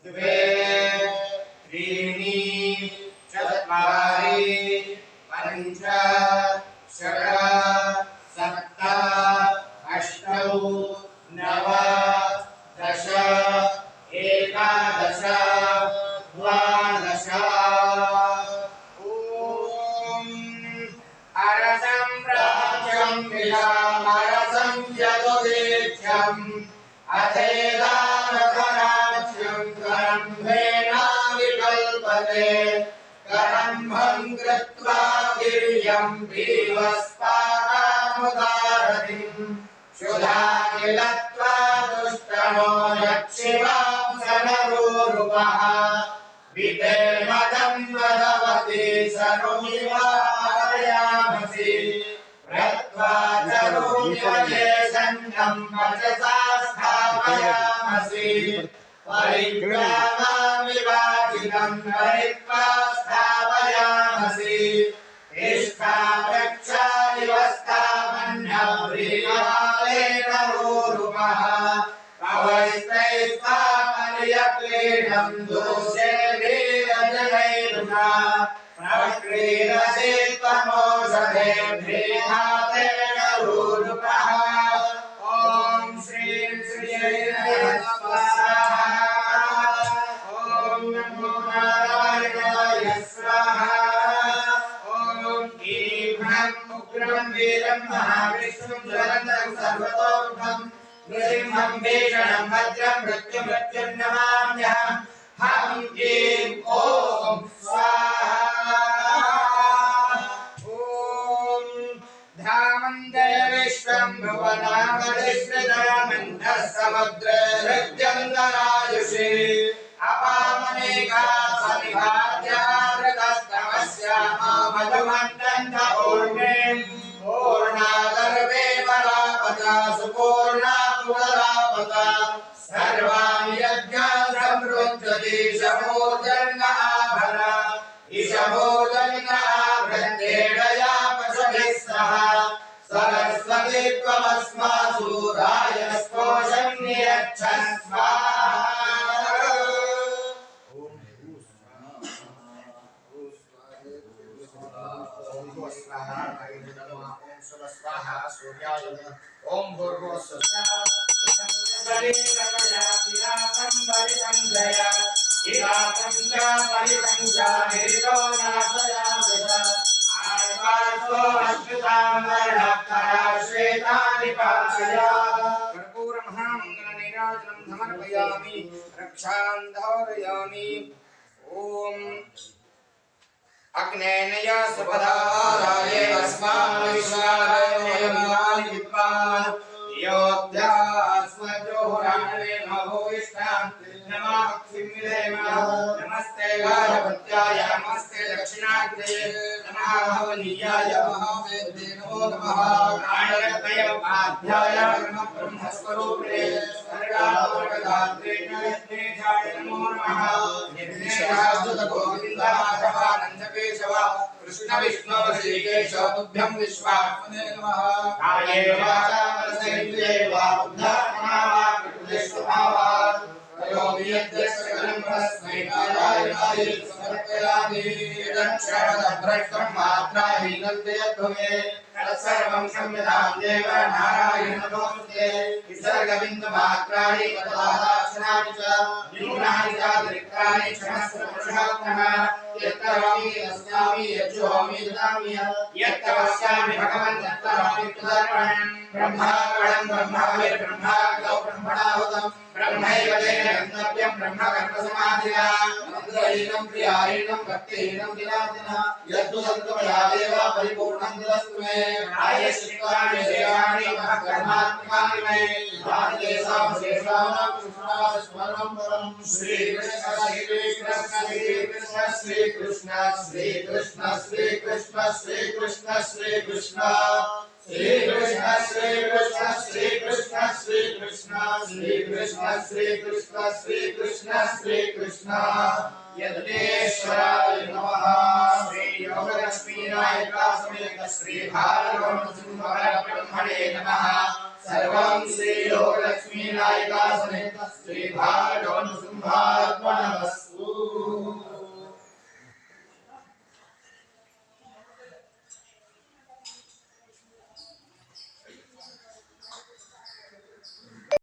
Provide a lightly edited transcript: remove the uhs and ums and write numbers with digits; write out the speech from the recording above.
द्वे त्रीणि चत्वारि पञ्च षट् सप्त अष्टौ नव दश एकादश द्वादश अरसं प्राच्यं विरामरसं यदुदेत्यम् अथेदानकराज्यं करं वेनाविकल्पते करम्भं कृत्वा गिर्यं भीवस्पादामुदारतिम् क्षुधाकिलत्वा दुष्टनो यक्षिवां सनरूरुपः विधेमदं वदवति सरुमिवारयामसि प्रत्वा चरुमिवये सन्नं वचसा स्थापयामसि परिग्रामाविवाचितं परित्वा स्थापयामसि इष्टावृक्षा इव स्थापन्यप्रियमालेन रूरुपः पवैस्तैस्त्वा पर्यक्रीडं दोषे वीरजनैरुना प्रक्रीडसि त्वमोषधेभ्रीहातेन रूरुपः ॐ श्रीं श्रीयै स्वाहा ॐ नमो नारायणाय स्वाहा उग्रं वीरं महाविष्णुं ज्वलन्तं सर्वतोमुखं नृसिंहं भीषणं भद्रं मृत्युं नमाम्यहं हं क्लीं ॐ स्वाहा ॐ धामन्दय विश्वं भुवनामधिष्ठितमन्तः समुद्रहृद्यन्तरायुषे अपामनेका समिभाद्यावृतस्तमस्यामा मधुमन्तन्त ऊर्णे पूर्णागर्भे परापता सुपूर्णा पुनरापता सर्वाणि यज्ञान् समृद्धति ईशमूर्धन्य आभरा ईशमूर्धन्य आभृत्येडया पशुभिः सह सरस्वती त्वमस्मासु राजस्पोषं नियच्छ स्वाहा स्वाहा सूर्याय ओम भूर्भुवस्सुः परितं जया इदातं च परितं च हेतो नाशयामि आर्वासो अच्युतामरणकरा श्वेतानि पाशया कर्पूरमहामङ्गलनीराजनं समर्पयामि रक्षां धारयामि ॐ अग्नेनया सुपदाराय अस्माविश्वाराय विद्वान् योऽध्यास्मज्योहुराणवे नभोविष्टां नमाक्षिमिदेम नमस्ते गाढपत्याय नमस्ते दक्षिणाग्ने नमः हवनीयाय महावेद्ये नमो नमः प्राणरत्नय आध्याय नमः ब्रह्मस्वरूपिणे सर्गावरदात्रे नयज्ञेशाय नमो नमः निर्देशाच्युत गोविन्द माधवानन्द केशव कृष्ण विष्णु श्रीकेश तुभ्यं विश्वात्मने नमः कायेन वाचा मनसेन्द्रिये वा बुद्ध्यात्मना कृतेष्वभावात् करोमि यद्यस्कलं परस्मै नारायणाय समर्पयामि यदक्षरभ्रष्टं मात्राहीनं यद्भवेत् तत्सर्वं क्षम्यतां देव नारायण नमोऽस्तुते विसर्गबिन्दुमात्राणि पदपादाक्षराणि च न्यूनानि चातिरिक्तानि क्षमस्व पुरुषोत्तम यत्करोमि यस्यामि यज्जुहोमि ददामि यत्तपस्यामि भगवन् तत्करोमि तदर्पणम् ब्रह्मार्पणम् ब्रह्मविर्ब्रह्माग्नौ ब्रह्मणाहुतम् ब्रह्मैव तेन गन्तव्यम् ब्रह्मकर्मसमाधिना मन्त्रहीनं क्रियाहीनं भक्तिहीनं दिनादिना यद्दु सन्तमया देव परिपूर्णं ददस्तु मे प्रायश्चित्तानि देवानि कर्मात्मकानि मे भारतेषां शेषाणां कृष्णास्मरणं परम् श्रीकृष्ण श्रीकृष्ण श्रीकृष्ण श्रीकृष्ण श्रीकृष्ण श्रीकृष्ण श्रीकृष्ण श्रीकृष्ण श्रीकृष्ण श्रीकृष्ण श्रीकृष्ण श्रीकृष्ण श्रीकृष्ण श्रीकृष्ण श्रीकृष्ण श्रीकृष्ण यज्ञेश्वराय नमः श्री योगलक्ष्मीनायका समेत श्री भार्गवब्रह्मणे नमः सर्वं श्री योगलक्ष्मीनायका समेत श्री भार्गव